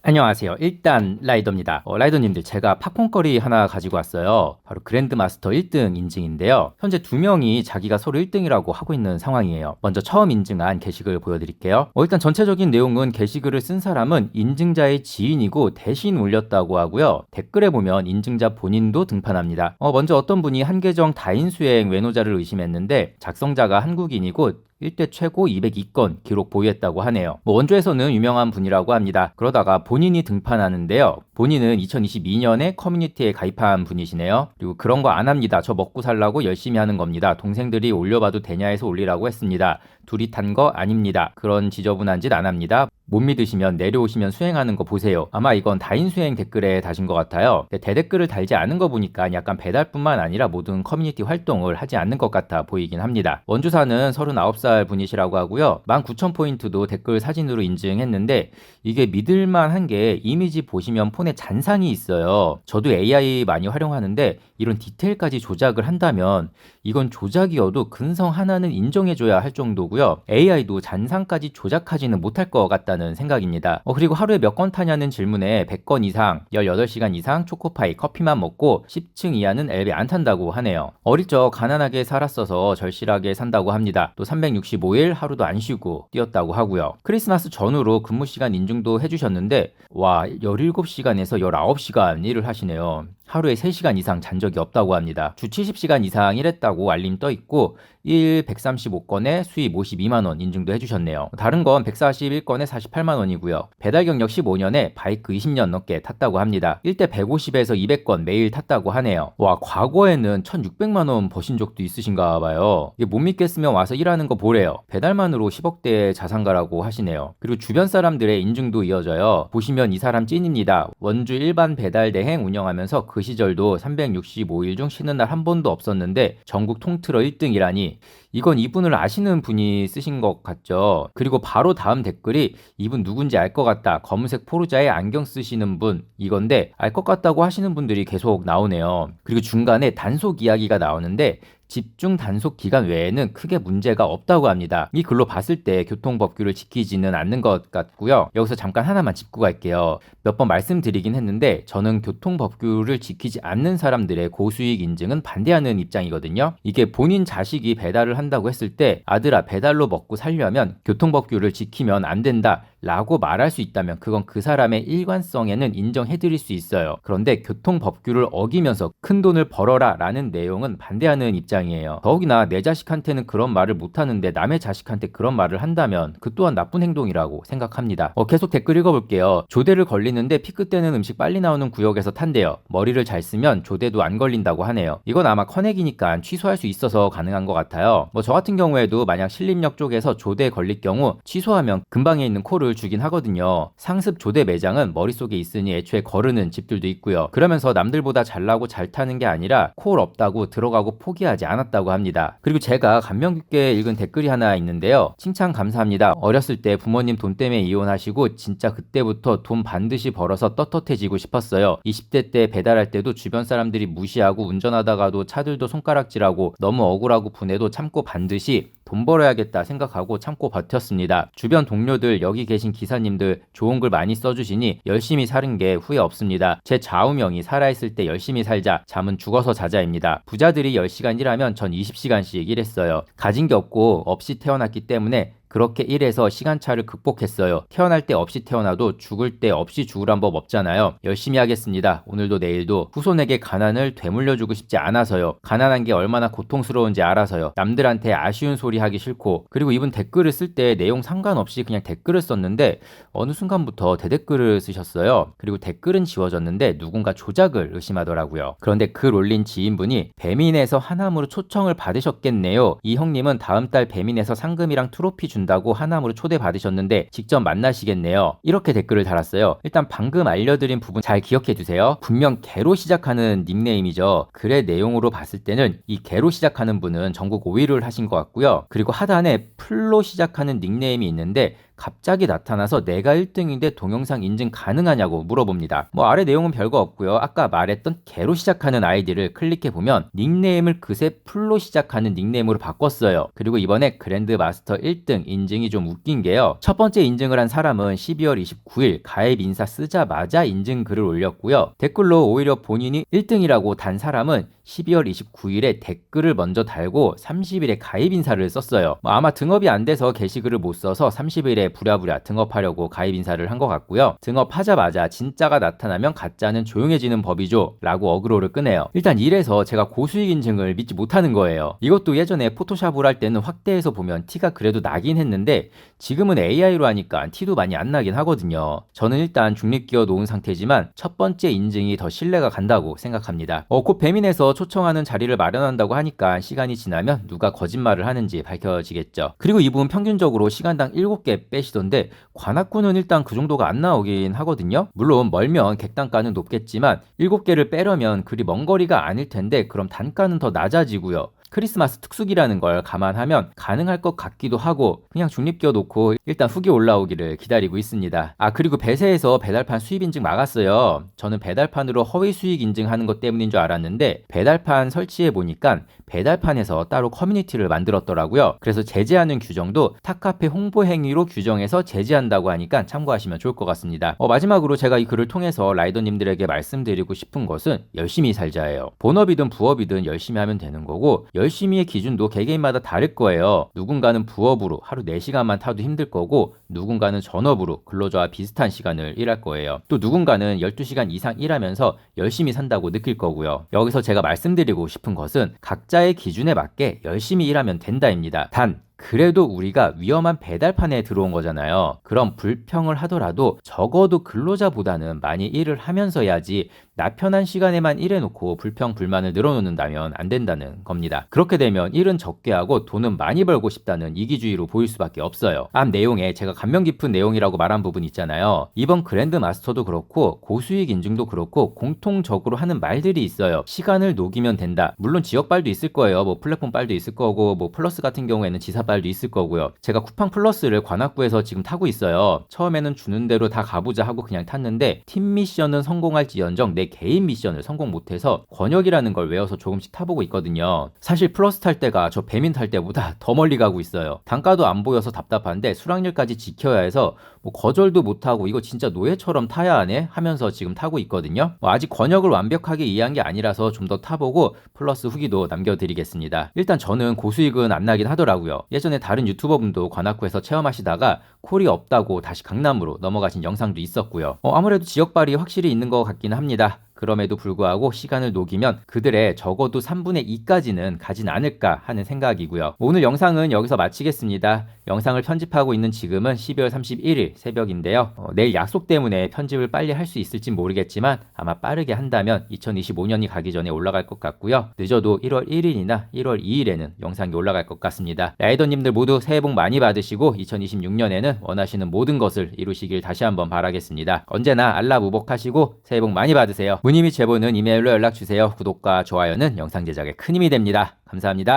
안녕하세요. 일단 라이더입니다. 라이더님들 제가 팝콘거리 하나 가지고 왔어요. 바로 그랜드마스터 1등 인증인데요. 현재 두 명이 자기가 서로 1등이라고 하고 있는 상황이에요. 먼저 처음 인증한 게시글 보여드릴게요. 일단 전체적인 내용은 게시글을 쓴 사람은 인증자의 지인이고 대신 올렸다고 하고요. 댓글에 보면 인증자 본인도 등판합니다. 먼저 어떤 분이 한계정 다인수행 외노자를 의심했는데 작성자가 한국인이고 1대 최고 202건 기록 보유했다고 하네요. 원조에서는 유명한 분이라고 합니다. 그러다가 본인이 등판하는데요. 본인은 2022년에 커뮤니티에 가입한 분이시네요. 그리고 그런 거 안 합니다. 저 먹고 살라고 열심히 하는 겁니다. 동생들이 올려봐도 되냐 해서 올리라고 했습니다. 둘이 탄 거 아닙니다. 그런 지저분한 짓 안 합니다. 못 믿으시면 내려오시면 수행하는 거 보세요. 아마 이건 다인수행 댓글에 다신 것 같아요. 대댓글을 달지 않은 거 보니까 약간 배달뿐만 아니라 모든 커뮤니티 활동을 하지 않는 것 같아 보이긴 합니다. 원주사는 39살 분이시라고 하고요. 19,000포인트도 댓글 사진으로 인증했는데 이게 믿을만한 게 이미지 보시면 폰에 잔상이 있어요. 저도 AI 많이 활용하는데 이런 디테일까지 조작을 한다면 이건 조작이어도 근성 하나는 인정해줘야 할 정도고요. AI도 잔상까지 조작하지는 못할 것 같다는 생각입니다. 그리고 하루에 몇 건 타냐는 질문에 100건 이상, 18시간 이상 초코파이, 커피만 먹고 10층 이하는 엘베 안 탄다고 하네요. 어릴 적 가난하게 살았어서 절실하게 산다고 합니다. 또 365일 하루도 안 쉬고 뛰었다고 하고요. 크리스마스 전후로 근무 시간 인증도 해주셨는데 와 17시간에서 19시간 일을 하시네요. 하루에 3시간 이상 잔 적이 없다고 합니다. 주 70시간 이상 일했다고 알림 떠 있고 135건에 수입 52만원 인증도 해주셨네요. 다른 건 141건에 48만원이고요. 배달 경력 15년에 바이크 20년 넘게 탔다고 합니다. 1대 150에서 200건 매일 탔다고 하네요. 와 과거에는 1600만원 버신 적도 있으신가 봐요. 이게 못 믿겠으면 와서 일하는 거 보래요. 배달만으로 10억대 자산가라고 하시네요. 그리고 주변 사람들의 인증도 이어져요. 보시면 이 사람 찐입니다. 원주 일반 배달 대행 운영하면서 그 시절도 365일 중 쉬는 날 한 번도 없었는데 전국 통틀어 1등이라니 이건 이분을 아시는 분이 쓰신 것 같죠. 그리고 바로 다음 댓글이 이분 누군지 알 것 같다. 검은색 포르자에 안경 쓰시는 분 이건데 알 것 같다고 하시는 분들이 계속 나오네요. 그리고 중간에 단속 이야기가 나오는데 집중 단속 기간 외에는 크게 문제가 없다고 합니다. 이 글로 봤을 때 교통법규를 지키지는 않는 것 같고요. 여기서 잠깐 하나만 짚고 갈게요. 몇 번 말씀드리긴 했는데 저는 교통법규를 지키지 않는 사람들의 고수익 인증은 반대하는 입장이거든요. 이게 본인 자식이 배달을 한다고 했을 때 아들아 배달로 먹고 살려면 교통법규를 지키면 안 된다 라고 말할 수 있다면 그건 그 사람의 일관성에는 인정해드릴 수 있어요. 그런데 교통법규를 어기면서 큰돈을 벌어라 라는 내용은 반대하는 입장이에요. 더욱이나 내 자식한테는 그런 말을 못하는데 남의 자식한테 그런 말을 한다면 그 또한 나쁜 행동이라고 생각합니다. 계속 댓글 읽어볼게요. 조대를 걸리는데 피크 때는 음식 빨리 나오는 구역에서 탄대요. 머리를 잘 쓰면 조대도 안 걸린다고 하네요. 이건 아마 커넥이니까 취소할 수 있어서 가능한 것 같아요. 저 같은 경우에도 만약 신림역 쪽에서 조대 걸릴 경우 취소하면 근방에 있는 콜을 주긴 하거든요. 상습 조대 매장은 머릿속에 있으니 애초에 거르는 집들도 있고요. 그러면서 남들보다 잘나고 잘 타는 게 아니라 콜 없다고 들어가고 포기하지 않았다고 합니다. 그리고 제가 감명 깊게 읽은 댓글이 하나 있는데요. 칭찬 감사합니다. 어렸을 때 부모님 돈 때문에 이혼하시고 진짜 그때부터 돈 반드시 벌어서 떳떳해지고 싶었어요. 20대 때 배달할 때도 주변 사람들이 무시하고 운전하다가도 차들도 손가락질하고 너무 억울하고 분해도 참고 반드시 돈 벌어야겠다 생각하고 참고 버텼습니다. 주변 동료들 여기 계신 기사님들 좋은 글 많이 써주시니 열심히 사는 게 후회 없습니다. 제 좌우명이 살아있을 때 열심히 살자 잠은 죽어서 자자입니다. 부자들이 10시간 일하면 전 20시간씩 일했어요. 가진 게 없고 없이 태어났기 때문에 그렇게 일해서 시간차를 극복했어요. 태어날 때 없이 태어나도 죽을 때 없이 죽으란 법 없잖아요. 열심히 하겠습니다. 오늘도 내일도 후손에게 가난을 되물려주고 싶지 않아서요. 가난한 게 얼마나 고통스러운지 알아서요. 남들한테 아쉬운 소리 하기 싫고 그리고 이분 댓글을 쓸 때 내용 상관없이 그냥 댓글을 썼는데 어느 순간부터 대댓글을 쓰셨어요. 그리고 댓글은 지워졌는데 누군가 조작을 의심하더라고요. 그런데 글 올린 지인분이 배민에서 하남으로 초청을 받으셨겠네요. 이 형님은 다음 달 배민에서 상금이랑 트로피 준다고 하남으로 초대받으셨는데 직접 만나시겠네요. 이렇게 댓글을 달았어요. 일단 방금 알려드린 부분 잘 기억해두세요. 분명 개로 시작하는 닉네임이죠. 글의 내용으로 봤을 때는 이 개로 시작하는 분은 전국 5위를 하신 것 같고요. 그리고 하단에 풀로 시작하는 닉네임이 있는데 갑자기 나타나서 내가 1등인데 동영상 인증 가능하냐고 물어봅니다. 아래 내용은 별거 없고요. 아까 말했던 개로 시작하는 아이디를 클릭해보면 닉네임을 그새 풀로 시작하는 닉네임으로 바꿨어요. 그리고 이번에 그랜드마스터 1등 인증이 좀 웃긴 게요. 첫 번째 인증을 한 사람은 12월 29일 가입 인사 쓰자마자 인증 글을 올렸고요. 댓글로 오히려 본인이 1등이라고 단 사람은 12월 29일에 댓글을 먼저 달고 30일에 가입 인사를 썼어요. 아마 등업이 안 돼서 게시글을 못 써서 30일에 부랴부랴 등업하려고 가입 인사를 한 것 같고요. 등업하자마자 진짜가 나타나면 가짜는 조용해지는 법이죠 라고 어그로를 끄네요. 일단 이래서 제가 고수익 인증을 믿지 못하는 거예요. 이것도 예전에 포토샵을 할 때는 확대해서 보면 티가 그래도 나긴 했는데 지금은 AI로 하니까 티도 많이 안 나긴 하거든요. 저는 일단 중립 끼워 놓은 상태지만 첫 번째 인증이 더 신뢰가 간다고 생각합니다. 곧 배민에서 초청하는 자리를 마련한다고 하니까 시간이 지나면 누가 거짓말을 하는지 밝혀지겠죠. 그리고 이분 평균적으로 시간당 7개 빼시던데 관악구는 일단 그 정도가 안 나오긴 하거든요. 물론 멀면 객단가는 높겠지만 7개를 빼려면 그리 먼 거리가 아닐 텐데 그럼 단가는 더 낮아지고요. 크리스마스 특수기라는 걸 감안하면 가능할 것 같기도 하고 그냥 중립 끼워놓고 일단 후기 올라오기를 기다리고 있습니다. 그리고 배세에서 배달판 수입 인증 막았어요. 저는 배달판으로 허위 수익 인증하는 것 때문인 줄 알았는데 배달판 설치해 보니까 배달판에서 따로 커뮤니티를 만들었더라고요. 그래서 제재하는 규정도 탁카페 홍보 행위로 규정해서 제재한다고 하니까 참고하시면 좋을 것 같습니다. 마지막으로 제가 이 글을 통해서 라이더님들에게 말씀드리고 싶은 것은 열심히 살자예요. 본업이든 부업이든 열심히 하면 되는 거고 열심히의 기준도 개개인마다 다를 거예요. 누군가는 부업으로 하루 4시간만 타도 힘들 거고 누군가는 전업으로 근로자와 비슷한 시간을 일할 거예요. 또 누군가는 12시간 이상 일하면서 열심히 산다고 느낄 거고요. 여기서 제가 말씀드리고 싶은 것은 각자의 기준에 맞게 열심히 일하면 된다입니다. 단 그래도 우리가 위험한 배달판에 들어온 거잖아요. 그럼 불평을 하더라도 적어도 근로자보다는 많이 일을 하면서 해야지 나 편한 시간에만 일해놓고 불평 불만을 늘어놓는다면 안 된다는 겁니다. 그렇게 되면 일은 적게 하고 돈은 많이 벌고 싶다는 이기주의로 보일 수밖에 없어요. 앞 내용에 제가 감명 깊은 내용이라고 말한 부분 있잖아요. 이번 그랜드 마스터도 그렇고 고수익 인증도 그렇고 공통적으로 하는 말들이 있어요. 시간을 녹이면 된다. 물론 지역발도 있을 거예요. 플랫폼 발도 있을 거고 플러스 같은 경우에는 지사발도 있을 거고요. 제가 쿠팡 플러스를 관악구에서 지금 타고 있어요. 처음에는 주는 대로 다 가보자 하고 그냥 탔는데 팀 미션은 성공할지언정 내 개인 미션을 성공 못해서 권역이라는 걸 외워서 조금씩 타보고 있거든요. 사실 플러스 탈 때가 저 배민 탈 때보다 더 멀리 가고 있어요. 단가도 안 보여서 답답한데 수락률까지 지켜야 해서 거절도 못하고 이거 진짜 노예처럼 타야 하네 하면서 지금 타고 있거든요. 아직 권역을 완벽하게 이해한 게 아니라서 좀 더 타보고 플러스 후기도 남겨드리겠습니다. 일단 저는 고수익은 안 나긴 하더라고요. 예전에 다른 유튜버분도 관악구에서 체험하시다가 콜이 없다고 다시 강남으로 넘어가신 영상도 있었고요. 아무래도 지역발이 확실히 있는 것 같긴 합니다. 그럼에도 불구하고 시간을 녹이면 그들의 적어도 3분의 2까지는 가진 않을까 하는 생각이고요. 오늘 영상은 여기서 마치겠습니다. 영상을 편집하고 있는 지금은 12월 31일 새벽인데요. 내일 약속 때문에 편집을 빨리 할 수 있을지 모르겠지만 아마 빠르게 한다면 2025년이 가기 전에 올라갈 것 같고요. 늦어도 1월 1일이나 1월 2일에는 영상이 올라갈 것 같습니다. 라이더님들 모두 새해 복 많이 받으시고 2026년에는 원하시는 모든 것을 이루시길 다시 한번 바라겠습니다. 언제나 알라무복하시고 새해 복 많이 받으세요. 문의 및 제보는 이메일로 연락주세요. 구독과 좋아요는 영상 제작에 큰 힘이 됩니다. 감사합니다.